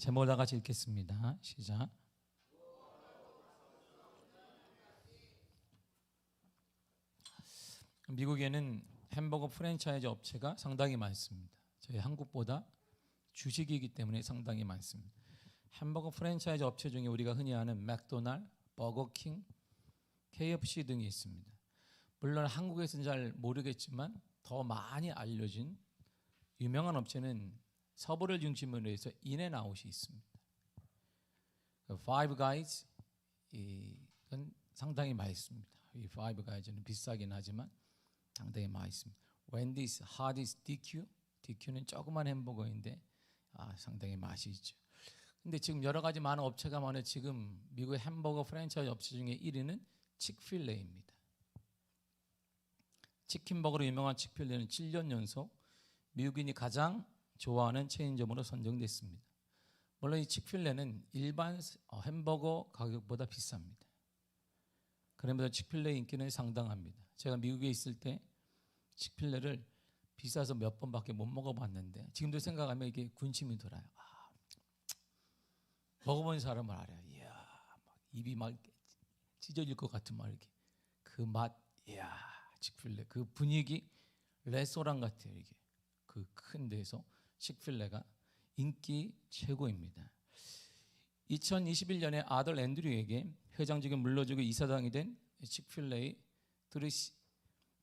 제목을 다 같이 읽겠습니다. 시작. 미국에는 햄버거 프랜차이즈 업체가 상당히 많습니다. 저희 한국보다 주식이기 때문에 상당히 많습니다. 햄버거 프랜차이즈 업체 중에 우리가 흔히 아는 맥도날드, 버거킹, KFC 등이 있습니다. 물론 한국에서는 잘 모르겠지만 더 많이 알려진 유명한 업체는 서부를 중심으로 해서 인앤아웃이 있습니다. 파이브 가이즈 이건 상당히 맛있습니다. 이 파이브 가이즈는 비싸긴 하지만 상당히 맛있습니다. 웬디스, 하디스, DQ는 조그만 햄버거인데 상당히 맛이 있죠. 근데 지금 여러 가지 많은 업체가 많아요. 지금 미국의 햄버거 프랜차이즈 업체 중에 1위는 칙필레입니다. 치킨버거로 유명한 칙필레는 7년 연속 미국인이 가장 좋아하는 체인점으로 선정됐습니다. 물론 이 칙필레는 일반 햄버거 가격보다 비쌉니다. 그러면서 칙필레의 인기는 상당합니다. 제가 미국에 있을 때 칙필레를 비싸서 몇 번밖에 못 먹어봤는데 지금도 생각하면 이게 군침이 돌아요. 먹어본 사람은 알아요. 이야, 막 입이 막 찢어질 것 같은 막 이렇게 그 맛, 이야, 칙필레 그 분위기 레스토랑 같아요. 이게 그 큰 데서 칙필레가 인기 최고입니다. 2021년에 아들 앤드류에게 회장직을 물러주고 이사장이 된 칙필레의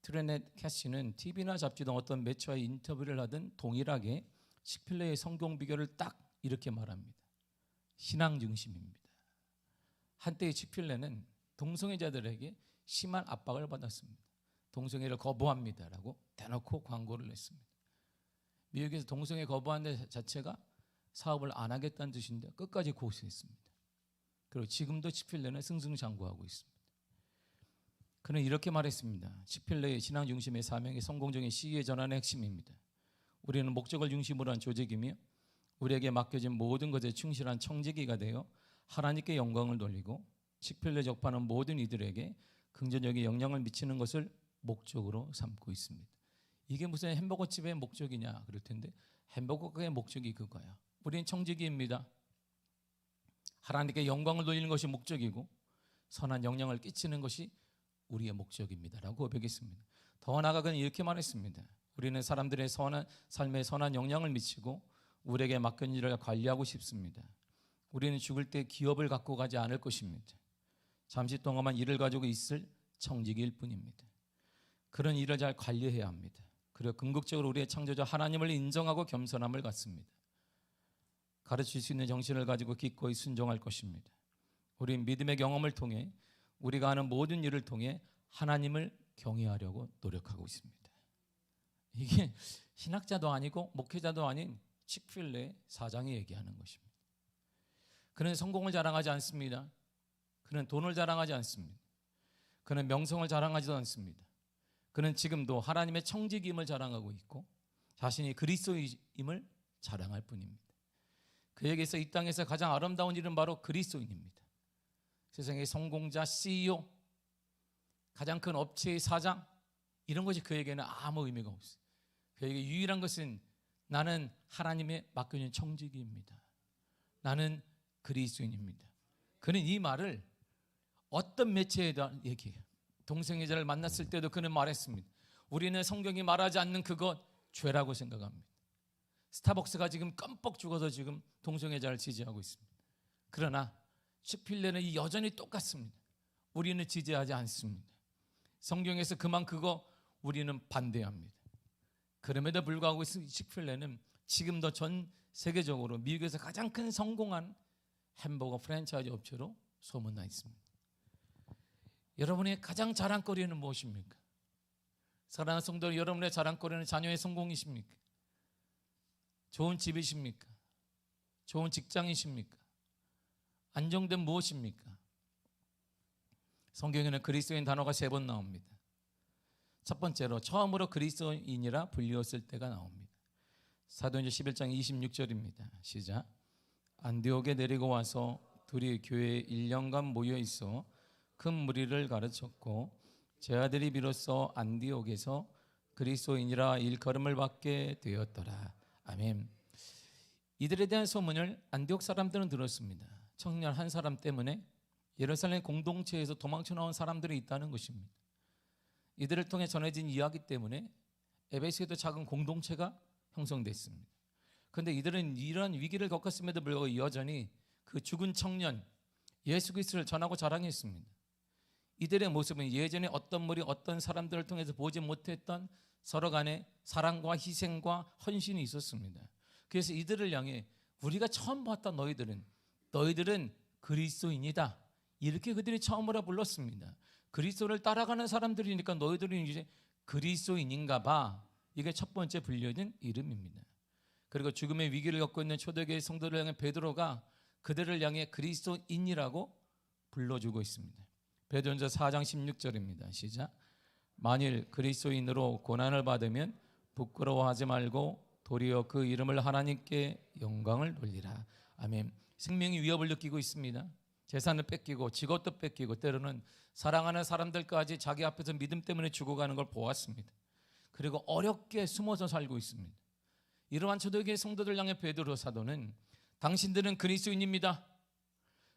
트레넷 캐시는 TV나 잡지 등 어떤 매체와의 인터뷰를 하든 동일하게 칙필레의 성공 비결을 딱 이렇게 말합니다. 신앙 중심입니다. 한때의 칙필레는 동성애자들에게 심한 압박을 받았습니다. 동성애를 거부합니다라고 대놓고 광고를 냈습니다. 미국에서 동성애 거부하는 자체가 사업을 안 하겠다는 뜻인데 끝까지 고수했습니다. 그리고 지금도 칙필레는 승승장구하고 있습니다. 그는 이렇게 말했습니다. 칙필레의 신앙 중심의 사명이 성공적인 시위의 전환의 핵심입니다. 우리는 목적을 중심으로 한 조직이며 우리에게 맡겨진 모든 것에 충실한 청지기가 되어 하나님께 영광을 돌리고 칙필레 접하는 모든 이들에게 긍정적인 영향을 미치는 것을 목적으로 삼고 있습니다. 이게 무슨 햄버거집의 목적이냐 그럴 텐데 햄버거의 목적이 그거야. 우리는 청지기입니다. 하나님께 영광을 돌리는 것이 목적이고 선한 영향을 끼치는 것이 우리의 목적입니다라고 고백했습니다. 더 나아가 그는 이렇게 말했습니다. 우리는 사람들의 선한 삶에 선한 영향을 미치고 우리에게 맡긴 일을 관리하고 싶습니다. 우리는 죽을 때 기업을 갖고 가지 않을 것입니다. 잠시 동안만 일을 가지고 있을 청지기일 뿐입니다. 그런 일을 잘 관리해야 합니다. 그리고 궁극적으로 우리의 창조자 하나님을 인정하고 겸손함을 갖습니다. 가르칠 수 있는 정신을 가지고 기꺼이 순종할 것입니다. 우리는 믿음의 경험을 통해 우리가 하는 모든 일을 통해 하나님을 경외하려고 노력하고 있습니다. 이게 신학자도 아니고 목회자도 아닌 칙필레 사장이 얘기하는 것입니다. 그는 성공을 자랑하지 않습니다. 그는 돈을 자랑하지 않습니다. 그는 명성을 자랑하지도 않습니다. 그는 지금도 하나님의 청지기임을 자랑하고 있고 자신이 그리스도임을 자랑할 뿐입니다. 그에게서 이 땅에서 가장 아름다운 일은 바로 그리스도인입니다. 세상의 성공자, CEO, 가장 큰 업체의 사장 이런 것이 그에게는 아무 의미가 없어요. 그에게 유일한 것은 나는 하나님의 맡겨진 청지기입니다. 나는 그리스도인입니다. 그는 이 말을 어떤 매체에다 얘기해요. 동성애자를 만났을 때도 그는 말했습니다. 우리는 성경이 말하지 않는 그것 죄라고 생각합니다. 스타벅스가 지금 껌뻑 죽어서 지금 동성애자를 지지하고 있습니다. 그러나 칙필레는 여전히 똑같습니다. 우리는 지지하지 않습니다. 성경에서 그만 그거 우리는 반대합니다. 그럼에도 불구하고 칙필레는 지금도 전 세계적으로 미국에서 가장 큰 성공한 햄버거 프랜차이즈 업체로 소문나 있습니다. 여러분의 가장 자랑거리는 무엇입니까? 사랑하는 성도 여러분의 자랑거리는 자녀의 성공이십니까? 좋은 집이십니까? 좋은 직장이십니까? 안정된 무엇입니까? 성경에는 그리스도인 단어가 3번 나옵니다. 첫 번째로 처음으로 그리스도인이라 불리웠을 때가 나옵니다. 사도행전 11장 26절입니다. 시작. 안디옥에 내리고 와서 둘이 교회에 1년간 모여 있어 큰 무리를 가르쳤고 제 아들이 비로소 안디옥에서 그리스도인이라 일컬음을 받게 되었더라. 아멘. 이들에 대한 소문을 안디옥 사람들은 들었습니다. 청년 한 사람 때문에 예루살렘 공동체에서 도망쳐 나온 사람들이 있다는 것입니다. 이들을 통해 전해진 이야기 때문에 에베소에도 작은 공동체가 형성됐습니다. 그런데 이들은 이런 위기를 겪었음에도 불구하고 여전히 그 죽은 청년 예수 그리스도를 전하고 자랑했습니다. 이들의 모습은 예전에 어떤 무리 어떤 사람들을 통해서 보지 못했던 서로 간의 사랑과 희생과 헌신이 있었습니다. 그래서 이들을 향해 우리가 처음 봤던 너희들은 그리스도인이다, 이렇게 그들이 처음으로 불렀습니다. 그리스도를 따라가는 사람들이니까 너희들은 이제 그리스도인인가 봐. 이게 첫 번째 불려진 이름입니다. 그리고 죽음의 위기를 겪고 있는 초대교회 성도를 향해 베드로가 그들을 향해 그리스도인이라고 불러주고 있습니다. 베드로전서 4장 16절입니다. 시작. 만일 그리스도인으로 고난을 받으면 부끄러워하지 말고 도리어 그 이름을 하나님께 영광을 돌리라. 아멘. 생명이 위협을 느끼고 있습니다. 재산을 뺏기고 직업도 뺏기고 때로는 사랑하는 사람들까지 자기 앞에서 믿음 때문에 죽어가는 걸 보았습니다. 그리고 어렵게 숨어서 살고 있습니다. 이러한 초대교회 성도들 향해 베드로 사도는 당신들은 그리스도인입니다.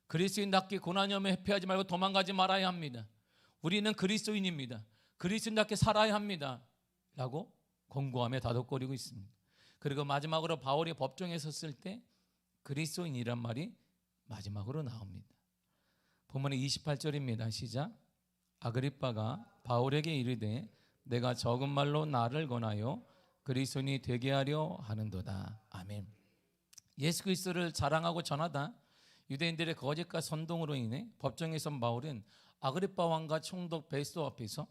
그리스도인답게 고난이 오면 회피하지 말고 도망가지 말아야 합니다. 우리는 그리스도인입니다. 그리스도인답게 살아야 합니다. 라고 권고하며 다독거리고 있습니다. 그리고 마지막으로 바울이 법정에 섰을 때 그리스도인이란 말이 마지막으로 나옵니다. 본문의 28절입니다. 시작. 아그리빠가 바울에게 이르되 내가 적은 말로 나를 권하여 그리스도인이 되게 하려 하는도다. 아멘. 예수 그리스도를 자랑하고 전하다 유대인들의 거짓과 선동으로 인해 법정에 선 바울은 아그리빠 왕과 총독 베스도 앞에서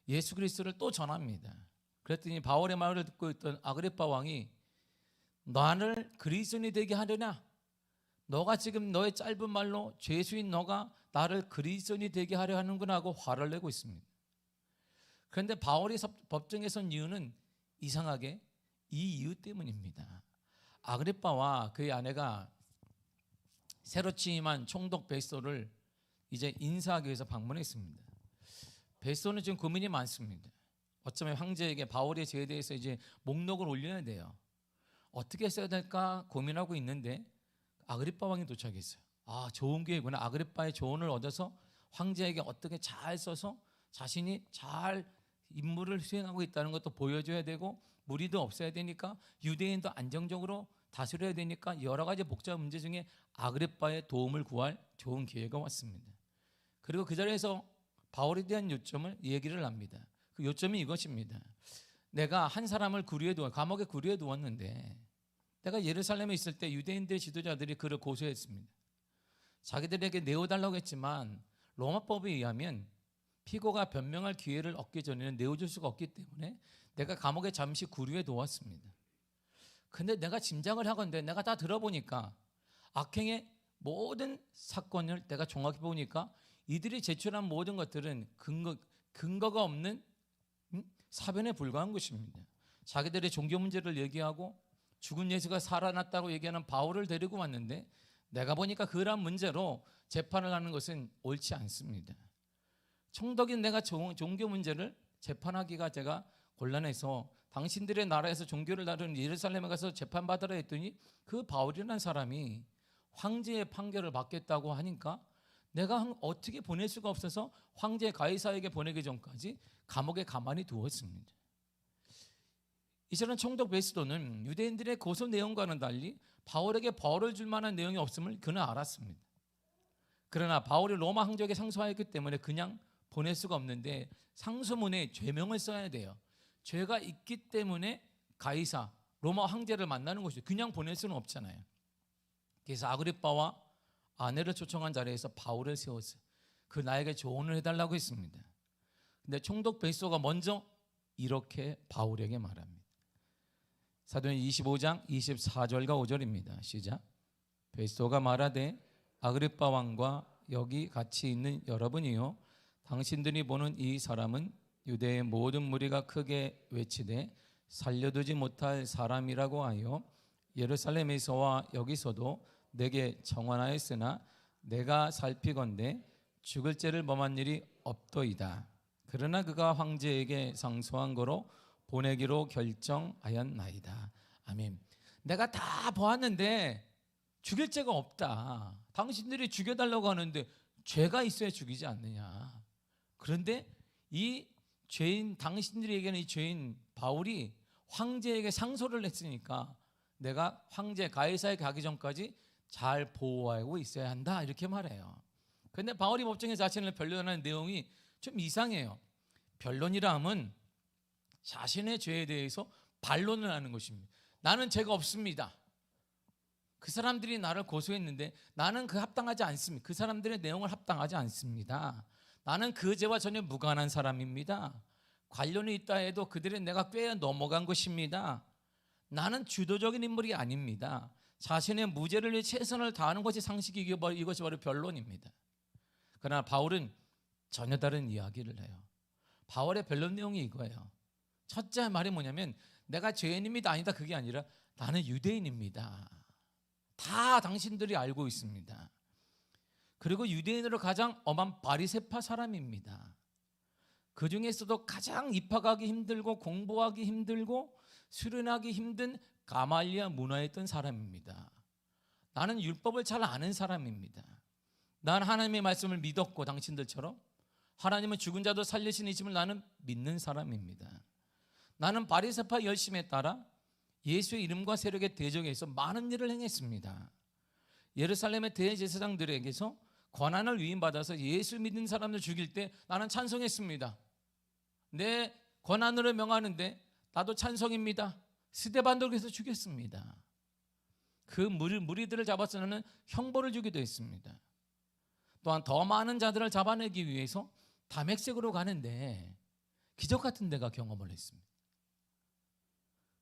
예수 그리스도를 또 전합니다. 그랬더니 바울의 말을 듣고 있던 아그리빠 왕이 나를 그리스도인이 되게 하려나? 너가 지금 너의 짧은 말로 죄수인 너가 나를 그리스도인이 되게 하려 하는구나 하고 화를 내고 있습니다. 그런데 바울이 법정에 선 이유는 이상하게 이 이유 때문입니다. 아그리빠와 그의 아내가 새로 취임한 총독 베스도를 이제 인사하기 위해서 방문했습니다. 베스도는 지금 고민이 많습니다. 어쩌면 황제에게 바울의 죄에 대해서 이제 목록을 올려야 돼요. 어떻게 써야 될까 고민하고 있는데 아그리빠 왕이 도착했어요. 아, 좋은 기회구나. 아그리빠의 조언을 얻어서 황제에게 어떻게 잘 써서 자신이 잘 임무를 수행하고 있다는 것도 보여줘야 되고 무리도 없어야 되니까 유대인도 안정적으로 다스려야 되니까 여러 가지 복잡한 문제 중에 아그리빠의 도움을 구할 좋은 기회가 왔습니다. 그리고 그 자리에서 바울에 대한 요점을 얘기를 합니다. 그 요점이 이것입니다. 내가 한 사람을 감옥에 구류해 두었는데 내가 예루살렘에 있을 때 유대인들의 지도자들이 그를 고소했습니다. 자기들에게 내어달라고 했지만 로마법에 의하면 피고가 변명할 기회를 얻기 전에는 내어줄 수가 없기 때문에 내가 감옥에 잠시 구류해 두었습니다. 근데 내가 짐작을 하건대 내가 다 들어보니까 악행의 모든 사건을 내가 종합해 보니까 이들이 제출한 모든 것들은 근거가 없는 사변에 불과한 것입니다. 자기들의 종교 문제를 얘기하고 죽은 예수가 살아났다고 얘기하는 바울을 데리고 왔는데 내가 보니까 그러한 문제로 재판을 하는 것은 옳지 않습니다. 총독인 내가 종교 문제를 재판하기가 제가 곤란해서 당신들의 나라에서 종교를 다루는 예루살렘에 가서 재판받으라 했더니 그 바울이라는 사람이 황제의 판결을 받겠다고 하니까 내가 어떻게 보낼 수가 없어서 황제 가이사에게 보내기 전까지 감옥에 가만히 두었습니다. 이처럼 총독 베스도는 유대인들의 고소 내용과는 달리 바울에게 벌을 줄 만한 내용이 없음을 그는 알았습니다. 그러나 바울이 로마 황제에게 상소하였기 때문에 그냥 보낼 수가 없는데 상소문에 죄명을 써야 돼요. 죄가 있기 때문에 가이사 로마 황제를 만나는 것이죠. 그냥 보낼 수는 없잖아요. 그래서 아그리빠와 아내를 초청한 자리에서 바울을 세웠어요. 그 나에게 조언을 해달라고 했습니다. 근데 총독 베스도가 먼저 이렇게 바울에게 말합니다. 사도행 25장 24절과 5절입니다. 시작. 베스도가 말하되 아그리빠 왕과 여기 같이 있는 여러분이요 당신들이 보는 이 사람은 유대의 모든 무리가 크게 외치되 살려두지 못할 사람이라고 하여 예루살렘에서와 여기서도 내게 청원하였으나 내가 살피건대 죽을 죄를 범한 일이 없도이다. 그러나 그가 황제에게 상소한 거로 보내기로 결정하였나이다. 아멘. 내가 다 보았는데 죽일 죄가 없다. 당신들이 죽여달라고 하는데 죄가 있어야 죽이지 않느냐. 그런데 이 죄인, 당신들에게는 이 죄인 바울이 황제에게 상소를 했으니까 내가 황제 가이사에 가기 전까지 잘 보호하고 있어야 한다, 이렇게 말해요. 그런데 바울이 법정에 자신을 변론하는 내용이 좀 이상해요. 변론이라 함은 자신의 죄에 대해서 반론을 하는 것입니다. 나는 죄가 없습니다. 그 사람들이 나를 고소했는데 나는 그 합당하지 않습니다. 그 사람들의 내용을 합당하지 않습니다. 나는 그 죄와 전혀 무관한 사람입니다. 관련이 있다 해도 그들은 내가 꽤 넘어간 것입니다. 나는 주도적인 인물이 아닙니다. 자신의 무죄를 위해 최선을 다하는 것이 상식이고 이것이 바로 변론입니다. 그러나 바울은 전혀 다른 이야기를 해요. 바울의 변론 내용이 이거예요. 첫째 말이 뭐냐면 내가 죄인입니다, 아니다, 그게 아니라 나는 유대인입니다. 다 당신들이 알고 있습니다. 그리고 유대인으로 가장 엄한 바리새파 사람입니다. 그 중에서도 가장 입학하기 힘들고 공부하기 힘들고 수련하기 힘든 가말리아 문화에 있던 사람입니다. 나는 율법을 잘 아는 사람입니다. 난 하나님의 말씀을 믿었고 당신들처럼 하나님은 죽은 자도 살리신 이심을 나는 믿는 사람입니다. 나는 바리새파 열심에 따라 예수의 이름과 세력에 대적해서 많은 일을 행했습니다. 예루살렘의 대제사장들에게서 권한을 위임받아서 예수 믿는 사람들 죽일 때 나는 찬성했습니다. 내 권한으로 명하는데 나도 찬성입니다. 스데반도 그래서 죽였습니다. 그 무리들을 잡아서 나는 형벌을 주기도 했습니다. 또한 더 많은 자들을 잡아내기 위해서 다맥색으로 가는데 기적 같은 데가 경험을 했습니다.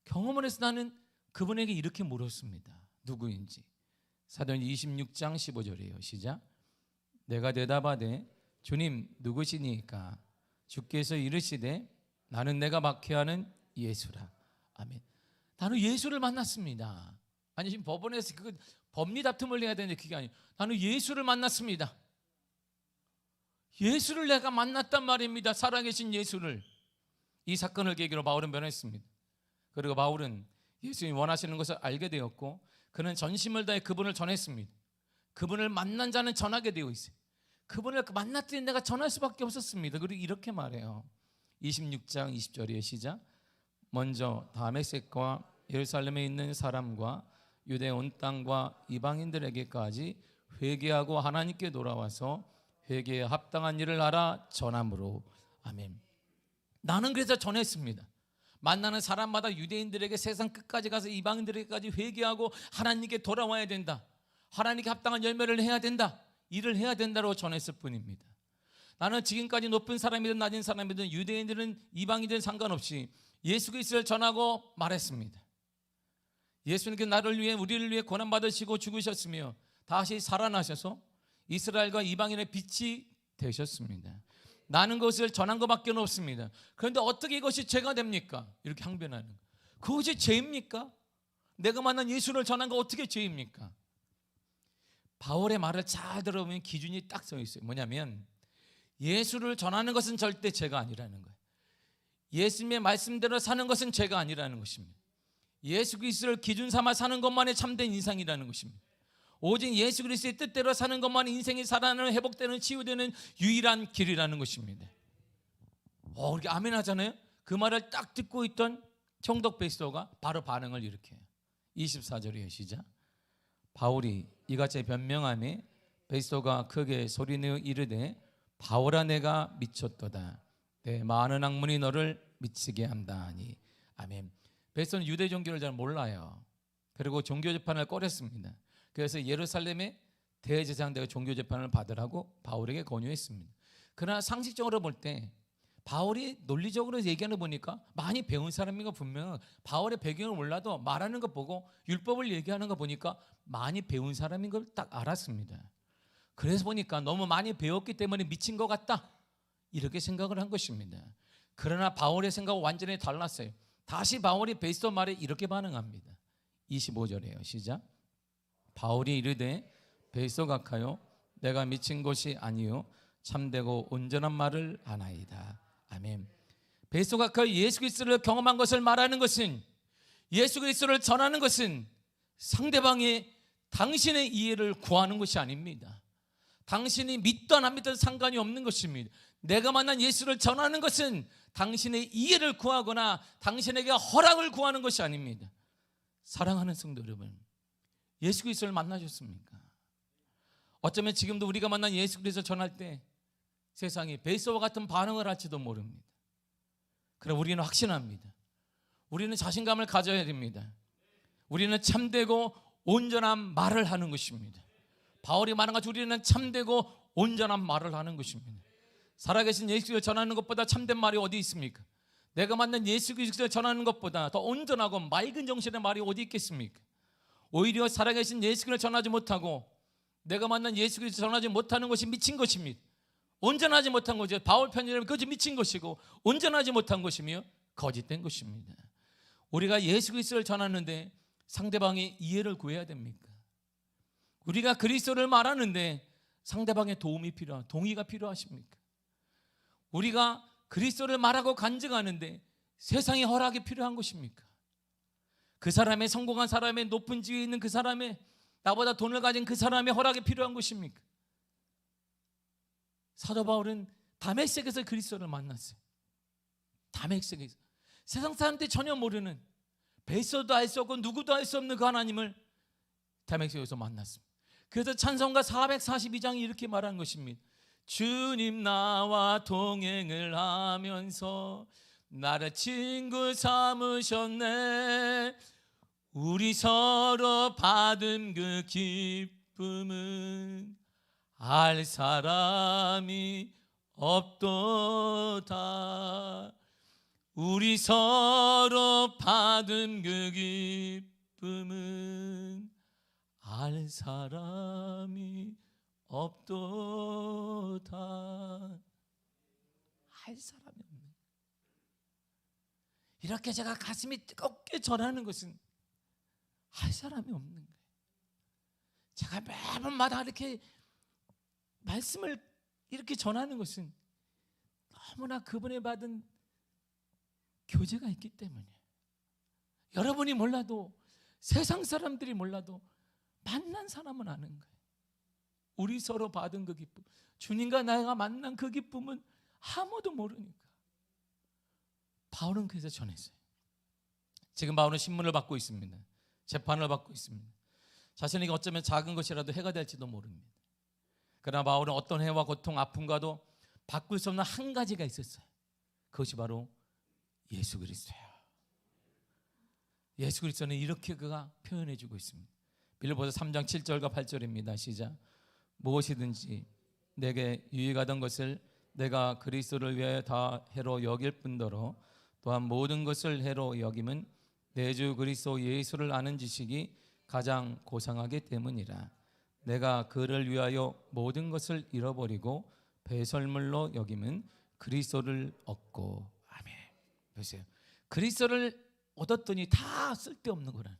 경험을 해서 나는 그분에게 이렇게 물었습니다. 누구인지. 사도행전 26장 15절이에요. 시작. 내가 대답하되 주님 누구시니까? 주께서 이르시되 나는 내가 박해하는 예수라. 아멘. 나는 예수를 만났습니다. 아니 지금 법원에서 그 법리 다툼을 해야 되는데 그게 아니에요. 나는 예수를 만났습니다. 예수를 내가 만났단 말입니다. 살아계신 예수를. 이 사건을 계기로 바울은 변했습니다. 그리고 바울은 예수님이 원하시는 것을 알게 되었고 그는 전심을 다해 그분을 전했습니다. 그분을 만난 자는 전하게 되어 있어요. 그분을 만났더니 내가 전할 수밖에 없었습니다. 그리고 이렇게 말해요. 26장 20절의 시작. 먼저 다메섹과 예루살렘에 있는 사람과 유대 온 땅과 이방인들에게까지 회개하고 하나님께 돌아와서 회개에 합당한 일을 하라 전함으로. 아멘. 나는 그래서 전했습니다. 만나는 사람마다 유대인들에게 세상 끝까지 가서 이방인들에게까지 회개하고 하나님께 돌아와야 된다. 하나님께 합당한 열매를 해야 된다. 일을 해야 된다고 전했을 뿐입니다. 나는 지금까지 높은 사람이든 낮은 사람이든 유대인들은 이방인들은 상관없이 예수 그리스도를 전하고 말했습니다. 예수님께서 나를 위해 우리를 위해 고난받으시고 죽으셨으며 다시 살아나셔서 이스라엘과 이방인의 빛이 되셨습니다. 나는 그것을 전한 것밖에 없습니다. 그런데 어떻게 이것이 죄가 됩니까? 이렇게 항변하는 거. 그것이 죄입니까? 내가 만난 예수를 전한 거 어떻게 죄입니까? 바울의 말을 잘 들어보면 기준이 딱 서 있어요. 뭐냐면 예수를 전하는 것은 절대 죄가 아니라는 거예요. 예수님의 말씀대로 사는 것은 죄가 아니라는 것입니다. 예수 그리스도를 기준 삼아 사는 것만이 참된 인생이라는 것입니다. 오직 예수 그리스도의 뜻대로 사는 것만이 인생이 살아나는, 회복되는, 치유되는 유일한 길이라는 것입니다. 이렇게 아멘 하잖아요. 그 말을 딱 듣고 있던 총독 베스도가 바로 반응을 일으켜요. 24절이에요. 시작. 바울이 이같이 변명하며 베스도가 크게 소리내어 이르되 바울아 내가 미쳤도다. 내 많은 학문이 너를 미치게 한다 하니. 아멘. 베스도는 유대 종교를 잘 몰라요. 그리고 종교 재판을 꺼렸습니다. 그래서 예루살렘의 대제사장들과 종교 재판을 받으라고 바울에게 권유했습니다. 그러나 상식적으로 볼 때 바울이 논리적으로 얘기하는 거 보니까 많이 배운 사람인 거 분명. 바울의 배경을 몰라도 말하는 거 보고 율법을 얘기하는 거 보니까 많이 배운 사람인 걸 딱 알았습니다. 그래서 보니까 너무 많이 배웠기 때문에 미친 것 같다, 이렇게 생각을 한 것입니다. 그러나 바울의 생각은 완전히 달랐어요. 다시 바울이 베스도 말에 이렇게 반응합니다. 25절이에요. 시작. 바울이 이르되 베스도 각하여 내가 미친 것이 아니요 참되고 온전한 말을 하나이다. 아멘. 베스도 각하여 예수 그리스도를 경험한 것을 말하는 것은 예수 그리스도를 전하는 것은 상대방의 당신의 이해를 구하는 것이 아닙니다. 당신이 믿든 안 믿든 상관이 없는 것입니다. 내가 만난 예수를 전하는 것은 당신의 이해를 구하거나 당신에게 허락을 구하는 것이 아닙니다. 사랑하는 성도 여러분, 예수 그리스도를 만나셨습니까? 어쩌면 지금도 우리가 만난 예수 그리스도를 전할 때 세상이 베이스와 같은 반응을 할지도 모릅니다. 그러나 우리는 확신합니다. 우리는 자신감을 가져야 됩니다. 우리는 참되고 온전한 말을 하는 것입니다. 바울이 말한 것처럼 우리는 참되고 온전한 말을 하는 것입니다. 살아계신 예수 그리스도를 전하는 것보다 참된 말이 어디 있습니까? 내가 만난 예수 그리스도를 전하는 것보다 더 온전하고 맑은 정신의 말이 어디 있겠습니까? 오히려 살아계신 예수 그리스도를 전하지 못하고 내가 만난 예수 그리스도를 전하지 못하는 것이 미친 것입니다. 온전하지 못한 거죠. 바울 편지라면 그것이 미친 것이고 온전하지 못한 것이며 거짓된 것입니다. 우리가 예수 그리스도를 전하는데 상대방의 이해를 구해야 됩니까? 우리가 그리스도를 말하는데 상대방의 도움이 동의가 필요하십니까? 우리가 그리스도를 말하고 간증하는데 세상의 허락이 필요한 것입니까? 그 사람의 성공한 사람의 높은 지위에 있는 그 사람의 나보다 돈을 가진 그 사람의 허락이 필요한 것입니까? 사도 바울은 다메섹에서 그리스도를 만났어요. 다메섹에서 세상 사람들이 전혀 모르는 베이서도 알 수 없고 누구도 알 수 없는 그 하나님을 다메섹에서 만났습니다. 그래서 찬송가 442장이 이렇게 말한 것입니다. 주님 나와 동행을 하면서 나를 친구 삼으셨네. 우리 서로 받은 그 기쁨은 알 사람이 없도다. 우리 서로 받은 그 기쁨은 알 사람이 없도다. 할 사람이 없네. 이렇게 제가 가슴이 뜨겁게 전하는 것은 할 사람이 없는 거예요. 제가 매번마다 이렇게 말씀을 이렇게 전하는 것은 너무나 그분의 받은 교제가 있기 때문이에요. 여러분이 몰라도 세상 사람들이 몰라도 만난 사람은 아는 거예요. 우리 서로 받은 그 기쁨, 주님과 내가 만난 그 기쁨은 아무도 모르니까. 바울은 그래서 전했어요. 지금 바울은 신문을 받고 있습니다. 재판을 받고 있습니다. 자신에게 어쩌면 작은 것이라도 해가 될지도 모릅니다. 그러나 바울은 어떤 해와 고통, 아픔과도 바꿀 수 없는 한 가지가 있었어요. 그것이 바로 예수 그리스도예요. 예수 그리스도는 이렇게 그가 표현해 주고 있습니다. 빌립보서 3장 7절과 8절입니다. 시작. 무엇이든지 내게 유익하던 것을 내가 그리스도를 위하여 다 해로 여길 뿐더러 또한 모든 것을 해로 여김은 내 주 그리스도 예수를 아는 지식이 가장 고상하기 때문이라. 내가 그를 위하여 모든 것을 잃어버리고 배설물로 여김은 그리스도를 얻고. 아멘. 보세요. 그리스도를 얻었더니 다 쓸데없는 거란.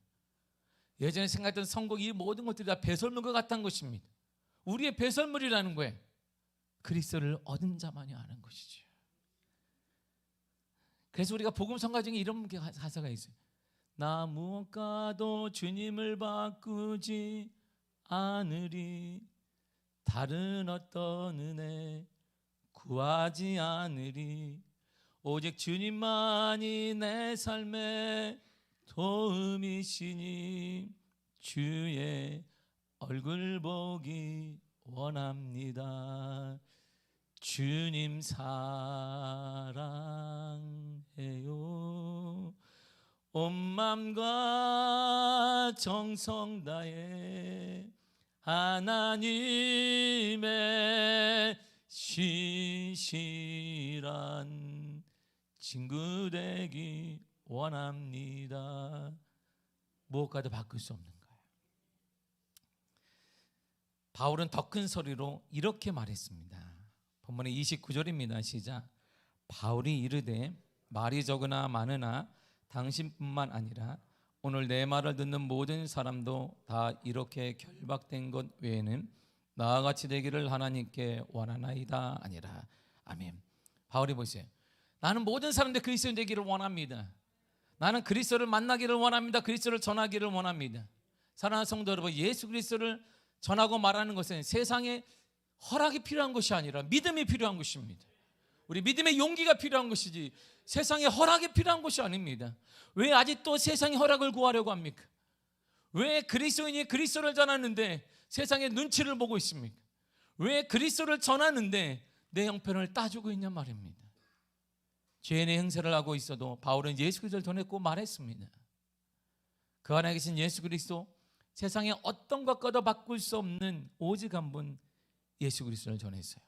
예전에 생각했던 성공 이 모든 것들이 다 배설물과 같은 것입니다. 우리의 배설물이라는 거예요. 그리스도를 얻은 자만이 아는 것이죠. 그래서 우리가 복음 성가 중에 이런 가사가 있어요. 나 무엇과도 주님을 바꾸지 않으리. 다른 어떤 은혜 구하지 않으리. 오직 주님만이 내 삶의 도움이시니 주의 얼굴 보기 원합니다. 주님 사랑해요. 온 맘과 정성 다해 하나님의 신실한 친구 되기 원합니다. 무엇과도 바꿀 수 없는 거예요. 바울은 더 큰 소리로 이렇게 말했습니다. 본문의 29절입니다. 시작. 바울이 이르되 말이 적으나 많으나 당신뿐만 아니라 오늘 내 말을 듣는 모든 사람도 다 이렇게 결박된 것 외에는 나와 같이 되기를 하나님께 원하나이다 아니라. 아멘. 바울이 보세요. 나는 모든 사람들 그리스도인 되기를 원합니다. 나는 그리스도를 만나기를 원합니다. 그리스도를 전하기를 원합니다. 사랑하는 성도 여러분, 예수 그리스도를 전하고 말하는 것은 세상에 허락이 필요한 것이 아니라 믿음이 필요한 것입니다. 우리 믿음의 용기가 필요한 것이지 세상에 허락이 필요한 것이 아닙니다. 왜 아직도 세상의 허락을 구하려고 합니까? 왜 그리스도인이 그리스도를 전하는데 세상의 눈치를 보고 있습니까? 왜 그리스도를 전하는데 내 형편을 따주고 있냔 말입니다. 죄인의 행세를 하고 있어도 바울은 예수 그리스도를 전했고 말했습니다. 그 안에 계신 예수 그리스도, 세상에 어떤 것과도 바꿀 수 없는 오직 한 분 예수 그리스도를 전했어요.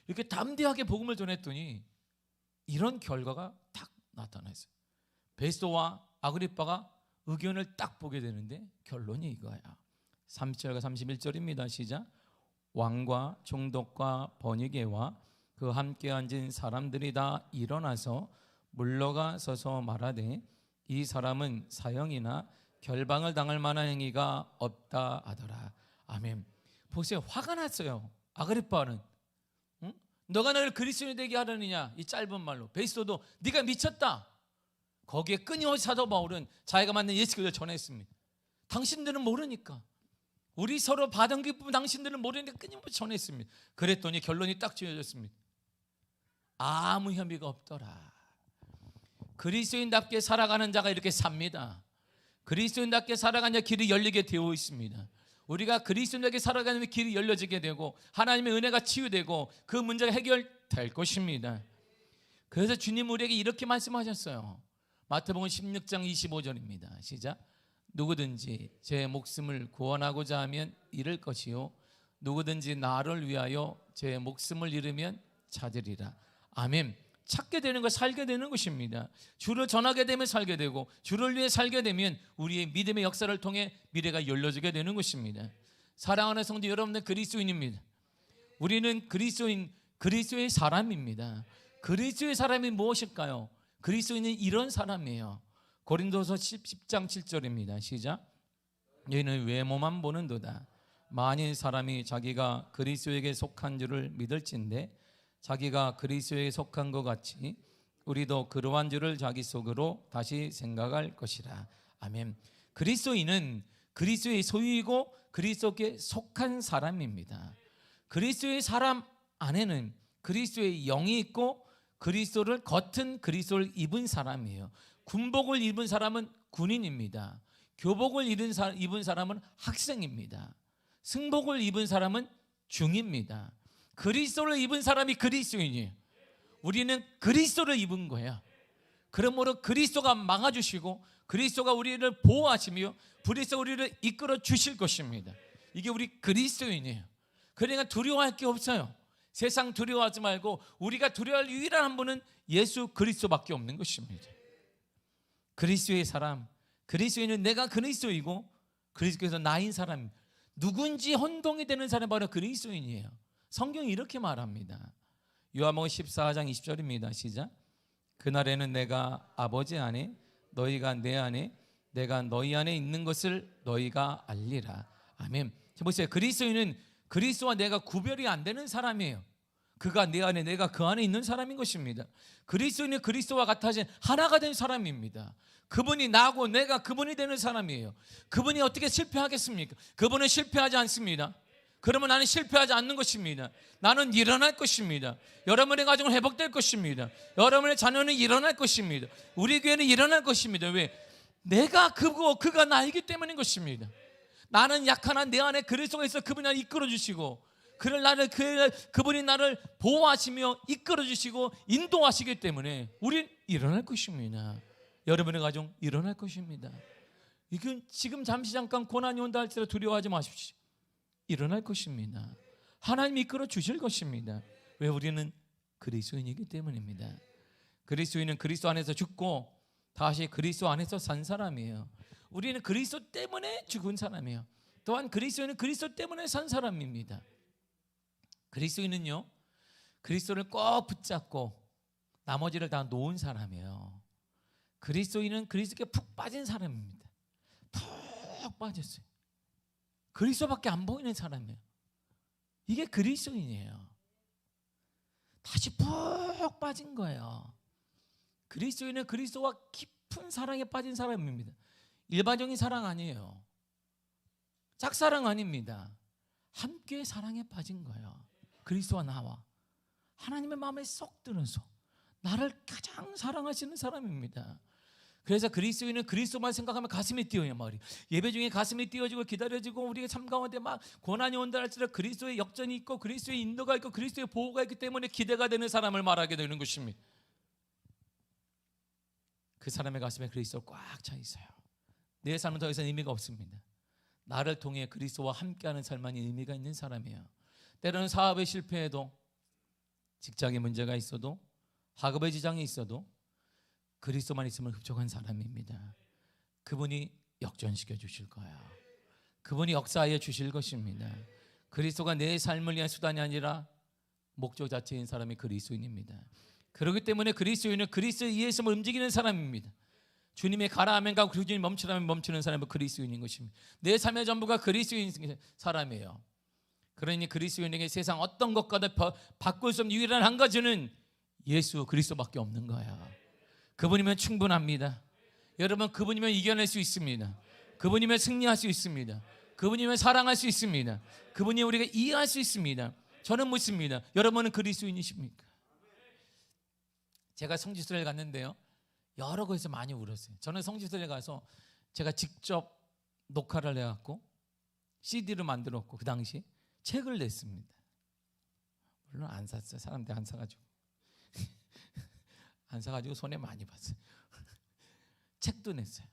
이렇게 담대하게 복음을 전했더니 이런 결과가 딱 나타났어요. 베스도와 아그리빠가 의견을 딱 보게 되는데 결론이 이거야. 30절과 31절입니다. 시작. 왕과 총독과 번이게와 그 함께 앉은 사람들이 다 일어나서 물러가 서서 말하되 이 사람은 사형이나 결방을 당할 만한 행위가 없다 하더라. 아멘. 보세요. 화가 났어요. 아그리빠는. 응? 너가 나를 그리스도인이 되게 하려느냐. 이 짧은 말로. 베스도도 네가 미쳤다. 거기에 끊임없이 사도 바울은 자기가 만난 예수 그리스도를 전했습니다. 당신들은 모르니까, 우리 서로 받은 기쁨 당신들은 모르니까 끊임없이 전했습니다. 그랬더니 결론이 딱 지어졌습니다. 아무 혐의가 없더라. 그리스도인답게 살아가는 자가 이렇게 삽니다. 그리스도인답게 살아가는 자 길이 열리게 되어 있습니다. 우리가 그리스도인답게 살아가는 길이 열려지게 되고 하나님의 은혜가 치유되고 그 문제가 해결될 것입니다. 그래서 주님 우리에게 이렇게 말씀하셨어요. 마태복음 16장 25절입니다. 시작. 누구든지 제 목숨을 구원하고자 하면 잃을 것이요 누구든지 나를 위하여 제 목숨을 잃으면 찾으리라. 아멘. 찾게 되는 것, 살게 되는 것입니다. 주를 전하게 되면 살게 되고 주를 위해 살게 되면 우리의 믿음의 역사를 통해 미래가 열려지게 되는 것입니다. 사랑하는 성도 여러분들, 그리스도인입니다. 우리는 그리스도의 사람입니다. 그리스도의 사람이 무엇일까요? 그리스도인은 이런 사람이에요. 고린도서 10장 7절입니다. 시작. 너희는 외모만 보는도다. 만일 사람이 자기가 그리스도에게 속한 줄을 믿을진대 자기가 그리스도에 속한 것 같이 우리도 그러한 줄을 자기 속으로 다시 생각할 것이라. 아멘. 그리스도인은 그리스도의 소유이고 그리스도께 속한 사람입니다. 그리스도의 사람 안에는 그리스도의 영이 있고 그리스도를 겉은 그리스도를 입은 사람이에요. 군복을 입은 사람은 군인입니다. 교복을 입은 사람은 학생입니다. 승복을 입은 사람은 중입니다. 그리스도를 입은 사람이 그리스도인이에요. 우리는 그리스도를 입은 거야. 그러므로 그리스도가 막아주시고 그리스도가 우리를 보호하시며 그리스도가 우리를 이끌어 주실 것입니다. 이게 우리 그리스도인이에요. 그러니까 두려워할 게 없어요. 세상 두려워하지 말고 우리가 두려워할 유일한 한 분은 예수 그리스도밖에 없는 것입니다. 그리스도의 사람, 그리스도인은 내가 그리스도이고 그리스도께서 나인 사람, 누군지 혼동이 되는 사람이 바로 그리스도인이에요. 성경이 이렇게 말합니다. 요한복음 14장 20절입니다. 시작. 그날에는 내가 아버지 안에 너희가 내 안에 내가 너희 안에 있는 것을 너희가 알리라. 아멘. 보세요. 그리스도인은 그리스도와 내가 구별이 안 되는 사람이에요. 그가 내 안에 내가 그 안에 있는 사람인 것입니다. 그리스도인은 그리스도와 같아진 하나가 된 사람입니다. 그분이 나고 내가 그분이 되는 사람이에요. 그분이 어떻게 실패하겠습니까? 그분은 실패하지 않습니다. 그러면 나는 실패하지 않는 것입니다. 나는 일어날 것입니다. 여러분의 가정은 회복될 것입니다. 여러분의 자녀는 일어날 것입니다. 우리 교회는 일어날 것입니다. 왜? 내가 그고 그가 나이기 때문인 것입니다. 나는 약한 내 안에 그리스도가 있어 그분이 나를 이끌어 주시고 그분이 나를 보호하시며 이끌어 주시고 인도하시기 때문에 우린 일어날 것입니다. 여러분의 가정 일어날 것입니다. 이건 지금 잠깐 고난이 온다 할지라도 두려워하지 마십시오. 일어날 것입니다. 하나님이 이끌어 주실 것입니다. 왜? 우리는 그리스도인이기 때문입니다. 그리스도인은 그리스도 안에서 죽고 다시 그리스도 안에서 산 사람이에요. 우리는 그리스도 때문에 죽은 사람이에요. 또한 그리스도인은 그리스도 때문에 산 사람입니다. 그리스도인은요, 그리스도를 꼭 붙잡고 나머지를 다 놓은 사람이에요. 그리스도인은 그리스도께 푹 빠진 사람입니다. 푹 빠졌어요. 그리스도밖에 안 보이는 사람이에요. 이게 그리스도인이에요. 다시 푹 빠진 거예요. 그리스도인은 그리스도와 깊은 깊은 사랑에 빠진 사람입니다. 일반적인 사랑 아니에요. 짝사랑 아닙니다. 함께 사랑에 빠진 거예요. 그리스도와 나와 하나님의 마음에 쏙 들어서 나를 가장 사랑하시는 사람입니다. 그래서 그리스도인은 그리스도만 생각하면 가슴이 뛰어요. 말이 예배 중에 가슴이 뛰어지고 기다려지고 우리가 삶 가운데 막 고난이 온다 할지라도 그리스도의 역전이 있고 그리스도의 인도가 있고 그리스도의 보호가 있기 때문에 기대가 되는 사람을 말하게 되는 것입니다. 그 사람의 가슴에 그리스도가 꽉 차 있어요. 내 삶은 더 이상 의미가 없습니다. 나를 통해 그리스도와 함께하는 삶만이 의미가 있는 사람이에요. 때로는 사업에 실패해도, 직장에 문제가 있어도, 학업에 지장이 있어도 그리스도만 있으면 흡족한 사람입니다. 그분이 역전시켜 주실 거예요. 그분이 역사하여 주실 것입니다. 그리스도가 내 삶을 위한 수단이 아니라 목적 자체인 사람이 그리스도인입니다. 그렇기 때문에 그리스도인은 그리스도에 의해서 움직이는 사람입니다. 주님의 가라 하면 가고 주님이 멈추라면 멈추는 사람은 그리스도인인 것입니다. 내 삶의 전부가 그리스도인 사람이에요. 그러니 그리스도인에게 세상 어떤 것과도 바꿀 수 없는 유일한 한 가지는 예수 그리스도밖에 없는 거야. 그분이면 충분합니다. 여러분, 그분이면 이겨낼 수 있습니다. 그분이면 승리할 수 있습니다. 그분이면 사랑할 수 있습니다. 그분이 우리가 이해할 수 있습니다. 저는 묻습니다. 여러분은 그리스도인이십니까? 제가 성지순례를 갔는데요, 여러 곳에서 많이 울었어요. 저는 성지순례 가서 제가 직접 녹화를 해갖고 CD를 만들었고 그 당시 책을 냈습니다. 물론 안 샀어요. 사람들이 안 사가지고 안 사가지고 손해 많이 봤어요. 책도 냈어요.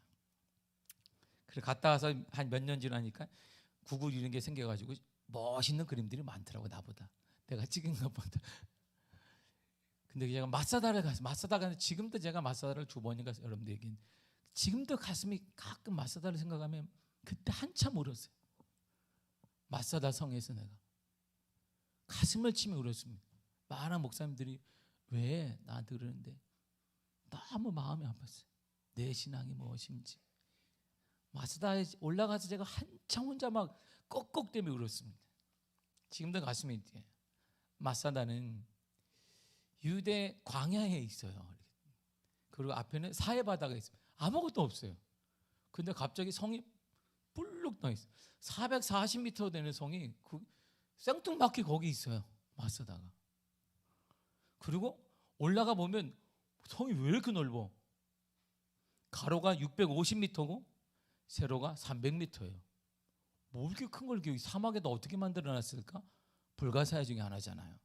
그래 갔다 와서 한 몇 년 지나니까 구글 이런 게 생겨가지고 멋있는 그림들이 많더라고. 나보다 내가 찍은 것보다. 근데 제가 마사다를 가서 마사다가 지금도 제가 마사다를 2번인가 여러분들 얘기는 지금도 가슴이 가끔 마사다를 생각하면 그때 한참 울었어요. 마사다 성에서 내가 가슴을 치며 울었습니다. 많은 목사님들이 왜 나한테 그러는데 너무 마음이 아팠어요. 내 신앙이 무엇인지. 마사다에 올라가서 제가 한참 혼자 막 꺽꺽대며 울었습니다. 지금도 가슴이 뛰어요. 마사다는 유대 광야에 있어요. 그리고 앞에는 사해 바다가 있어요. 아무것도 없어요. 근데 갑자기 성이 뿔룩 떠 있어요. 440m 되는 성이 생뚱맞게 거기 있어요. 마사다가. 그리고 올라가 보면 성이 왜 이렇게 넓어? 가로가 650m고 세로가 300m예요. 뭐 이렇게 큰 걸 사막에다 어떻게 만들어놨을까? 불가사의 중에 하나잖아요.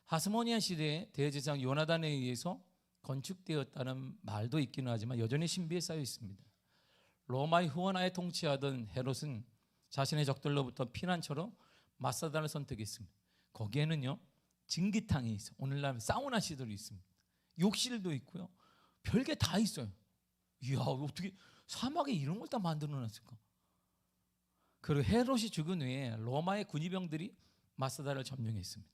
하스모니아 시대에 대제사장 요나단에 의해서 건축되었다는 말도 있기는 하지만 여전히 신비에 쌓여 있습니다. 로마의 후원하에 통치하던 헤롯은 자신의 적들로부터 피난처로 마사다를 선택했습니다. 거기에는요 증기탕이 있어요. 오늘날 사우나 시설이 있습니다. 욕실도 있고요. 별게 다 있어요. 이야, 어떻게 사막에 이런 걸 다 만들어놨을까? 그리고 헤롯이 죽은 후에 로마의 군의병들이 마사다를 점령했습니다.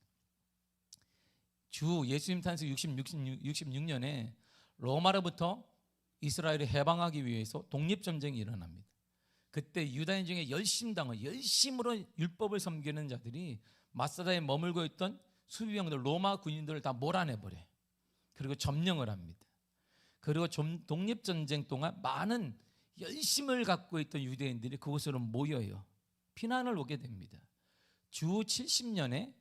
주 예수님 탄생 66년에 로마로부터 이스라엘을 해방하기 위해서 독립전쟁이 일어납니다. 그때 유다인 중에 열심으로 율법을 섬기는 자들이 마사다에 머물고 있던 수비병들, 로마 군인들을 다 몰아내버려요. 그리고 점령을 합니다. 그리고 독립전쟁 동안 많은 열심을 갖고 있던 유대인들이 그곳으로 모여요. 피난을 오게 됩니다. 주 70년에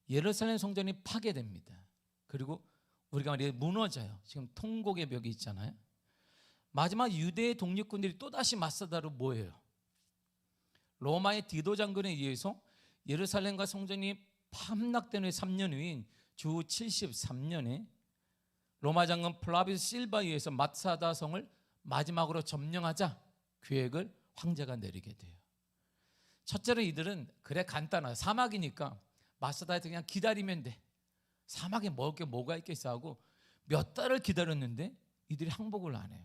예루살렘 성전이 파괴됩니다. 그리고 우리가 말해 무너져요. 지금 통곡의 벽이 있잖아요. 마지막 유대의 독립군들이 또다시 마사다로 모여요. 로마의 디도 장군에 의해서 예루살렘과 성전이 함락된 후에 3년 후인 주 73년에 로마 장군 플라비우스 실바에 의해서 마사다 성을 마지막으로 점령하자 계획을 황제가 내리게 돼요. 첫째로 이들은 그래 간단하다. 사막이니까 마사다에서 그냥 기다리면 돼. 사막에 먹을 게 뭐가 있겠어 하고 몇 달을 기다렸는데 이들이 항복을 안 해요.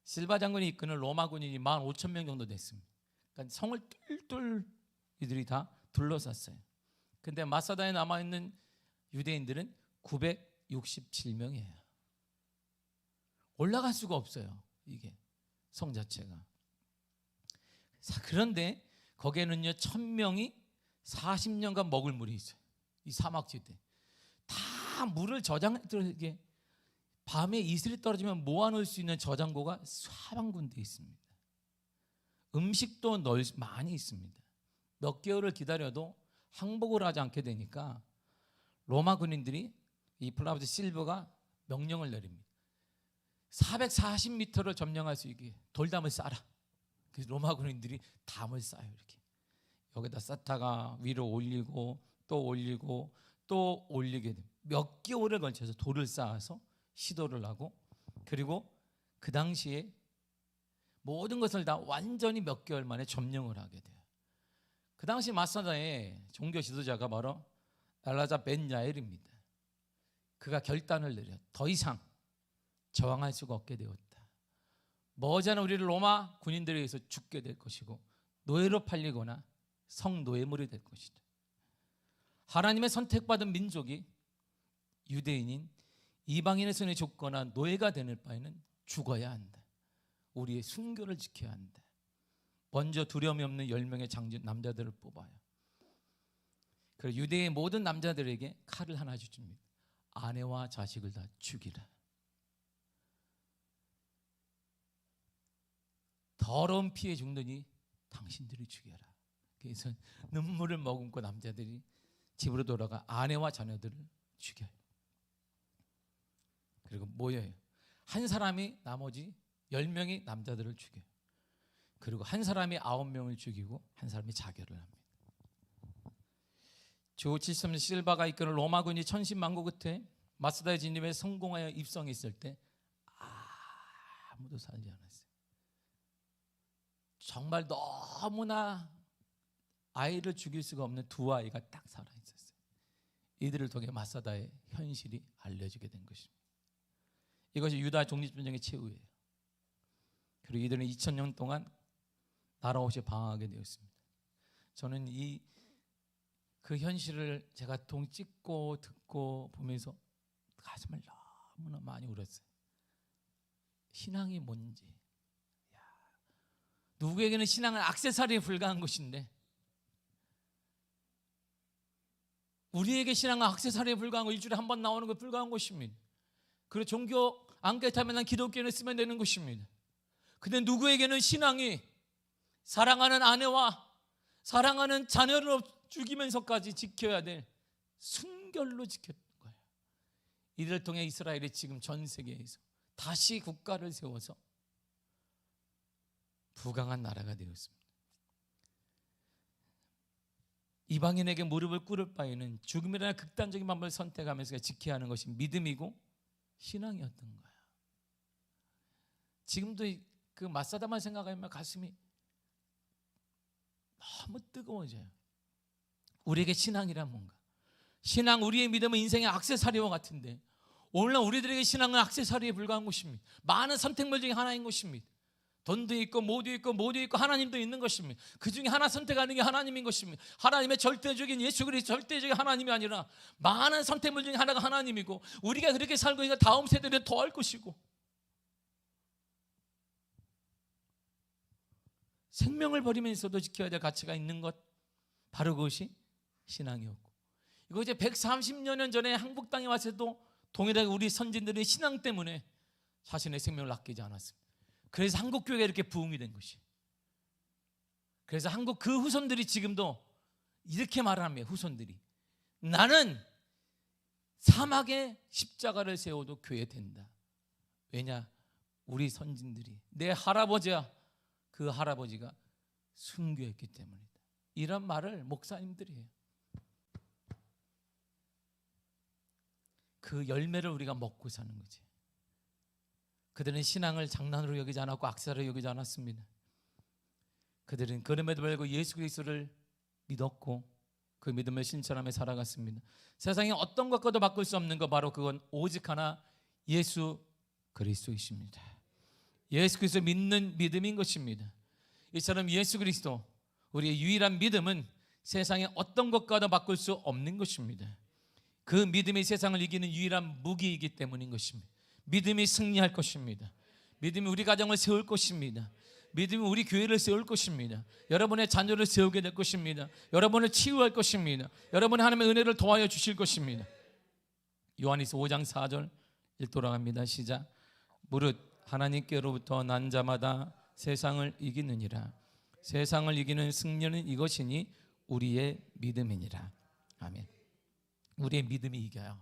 실바 장군이 이끄는 로마 군인이 15,000명 정도 됐습니다. 그러니까 성을 뚫뚫 이들이 다 둘러쌌어요. 근데 마사다에 남아있는 유대인들은 967명이에요. 올라갈 수가 없어요. 이게 성 자체가. 그런데 거기에는요 1,000명이 40년간 먹을 물이 있어요. 이 사막지대 다 물을 저장해 이게 밤에 이슬이 떨어지면 모아놓을 수 있는 저장고가 수만 군데 있습니다. 음식도 많이 있습니다. 몇 개월을 기다려도 항복을 하지 않게 되니까 로마 군인들이 이 플라비우스 실버가 명령을 내립니다. 440m를 점령할 수 있게 돌담을 쌓아라. 그래서 로마 군인들이 담을 쌓아요. 이렇게 여기다 쌓다가 위로 올리고 또 올리고 또 올리게 됩니다. 몇 개월에 걸쳐서 돌을 쌓아서 시도를 하고, 그리고 그 당시에 모든 것을 다 완전히 몇 개월 만에 점령을 하게 돼요. 그 당시 마사다의 종교 지도자가 바로 엘라자 벤 야엘입니다. 그가 결단을 내려 더 이상 저항할 수가 없게 되었다. 머지않아 우리를 로마 군인들에 의해서 죽게 될 것이고 노예로 팔리거나 성노예물이 될 것이다. 하나님의 선택받은 민족이 유대인인 이방인의 손에 죽거나 노예가 되는 바에는 죽어야 한다. 우리의 순교를 지켜야 한다. 먼저 두려움이 없는 10명의 장진 남자들을 뽑아요. 그리고 유대의 모든 남자들에게 칼을 하나 주십니다. 아내와 자식을 다 죽이라. 더러운 피에 죽느니 당신들이 죽여라. 그래서 눈물을 머금고 남자들이 집으로 돌아가 아내와 자녀들을 죽여요. 그리고 모여요. 한 사람이 나머지 10명의 남자들을 죽여요. 그리고 한 사람이 9명을 죽이고 한 사람이 자결을 합니다. 주 73년 실바가 이끄는 로마군이 천신만고 끝에 마사다의 진입에 성공하여 입성했을 때 아무도 살지 않았어요. 정말 너무나 아이를 죽일 수가 없는 두 아이가 딱 살아있었어요. 이들을 통해 마사다의 현실이 알려지게 된 것입니다. 이것이 유다 독립전쟁의 최후예요. 그리고 이들은 2000년 동안 나라 없이 방황하게 되었습니다. 저는 그 현실을 제가 찍고 듣고 보면서 가슴을 너무나 많이 울었어요. 신앙이 뭔지. 누구에게는 신앙은 액세서리에 불과한 것인데 우리에게 신앙은 액세서리에 불과한 거, 일주일에 한 번 나오는 거 불과한 것입니다. 그리고 종교 안개타면 난 기독교는 쓰면 되는 것입니다. 근데 누구에게는 신앙이 사랑하는 아내와 사랑하는 자녀를 죽이면서까지 지켜야 될 순결로 지켰던 거예요. 이를 통해 이스라엘이 지금 전 세계에서 다시 국가를 세워서 부강한 나라가 되었습니다. 이방인에게 무릎을 꿇을 바에는 죽음이라는 극단적인 방법을 선택하면서 지켜야 하는 것이 믿음이고 신앙이었던 거야. 지금도 그 마사다만 생각하면 가슴이 너무 뜨거워져요. 우리에게 신앙이란 뭔가? 신앙, 우리의 믿음은 인생의 액세서리와 같은데 오늘날 우리들에게 신앙은 액세서리에 불과한 것입니다. 많은 선택물 중에 하나인 것입니다. 돈도 있고 모두 있고 하나님도 있는 것입니다. 그 중에 하나 선택하는 게 하나님인 것입니다. 하나님의 절대적인 예수 그리스도 절대적인 하나님이 아니라 많은 선택물 중에 하나가 하나님이고 우리가 그렇게 살고 있으니까 다음 세대는 더 할 것이고 생명을 버리면서도 지켜야 될 가치가 있는 것, 바로 그것이 신앙이었고, 이거 이제 130년 전에 한국 땅에 왔을 도 동일하게 우리 선진들의 신앙 때문에 자신의 생명을 아끼지 않았습니다. 그래서 한국 교회가 이렇게 부흥이 된 것이. 그래서 한국 그 후손들이 지금도 이렇게 말합니다. 후손들이 나는 사막에 십자가를 세워도 교회 된다. 왜냐? 우리 선진들이, 내 할아버지와 그 할아버지가 순교했기 때문이다. 이런 말을 목사님들이 해요. 그 열매를 우리가 먹고 사는 거지. 그들은 신앙을 장난으로 여기지 않았고 악사로 여기지 않았습니다. 그들은 그럼에도 불구하고 예수 그리스도를 믿었고 그 믿음을 실천하며 살아갔습니다. 세상에 어떤 것과도 바꿀 수 없는 것, 바로 그건 오직 하나 예수 그리스도이십니다. 예수 그리스도 믿는 믿음인 것입니다. 이처럼 예수 그리스도, 우리의 유일한 믿음은 세상에 어떤 것과도 바꿀 수 없는 것입니다. 그 믿음이 세상을 이기는 유일한 무기이기 때문인 것입니다. 믿음이 승리할 것입니다. 믿음이 우리 가정을 세울 것입니다. 믿음이 우리 교회를 세울 것입니다. 여러분의 자녀를 세우게 될 것입니다. 여러분을 치유할 것입니다. 여러분의 하나님의 은혜를 더하여 주실 것입니다. 요한일서 5장 4절 돌아갑니다. 시작. 무릇 하나님께로부터 난 자마다 세상을 이기느니라. 세상을 이기는 승리는 이것이니 우리의 믿음이니라. 아멘. 우리의 믿음이 이겨요.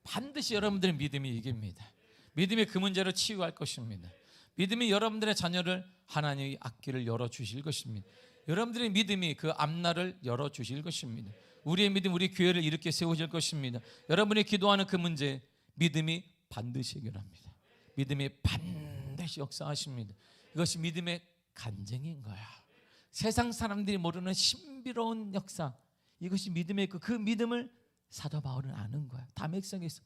반드시 여러분들의 믿음이 이깁니다. 믿음이 그 문제를 치유할 것입니다. 믿음이 여러분들의 자녀를 하나님의 앞길을 열어주실 것입니다. 여러분들의 믿음이 그 앞날을 열어주실 것입니다. 우리의 믿음, 우리 교회를 이렇게 세우실 것입니다. 여러분이 기도하는 그 문제, 믿음이 반드시 해결합니다. 믿음이 반드시 역사하십니다. 이것이 믿음의 간증인 거야. 세상 사람들이 모르는 신비로운 역사, 이것이 믿음의 그 믿음을 사도 바울은 아는 거야. 다메섹에서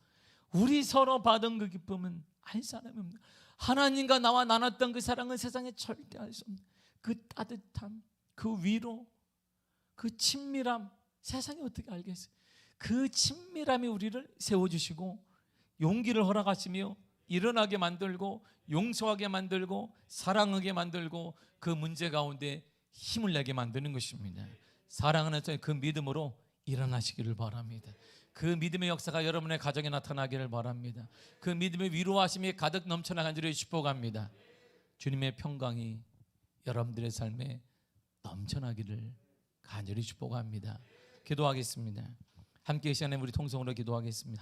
우리 서로 받은 그 기쁨은 알 사람이 없는, 하나님과 나와 나눴던 그 사랑은 세상에 절대 알 수 없는 그 따뜻함, 그 위로, 그 친밀함, 세상이 어떻게 알겠어요? 그 친밀함이 우리를 세워주시고 용기를 허락하시며 일어나게 만들고 용서하게 만들고 사랑하게 만들고 그 문제 가운데 힘을 내게 만드는 것입니다. 사랑하는 그 믿음으로 일어나시기를 바랍니다. 그 믿음의 역사가 여러분의 가정에 나타나기를 바랍니다. 그 믿음의 위로하심이 가득 넘쳐나간지를 축복합니다. 주님의 평강이 여러분들의 삶에 넘쳐나기를 간절히 축복합니다. 기도하겠습니다. 함께 이 시간에 우리 통성으로 기도하겠습니다.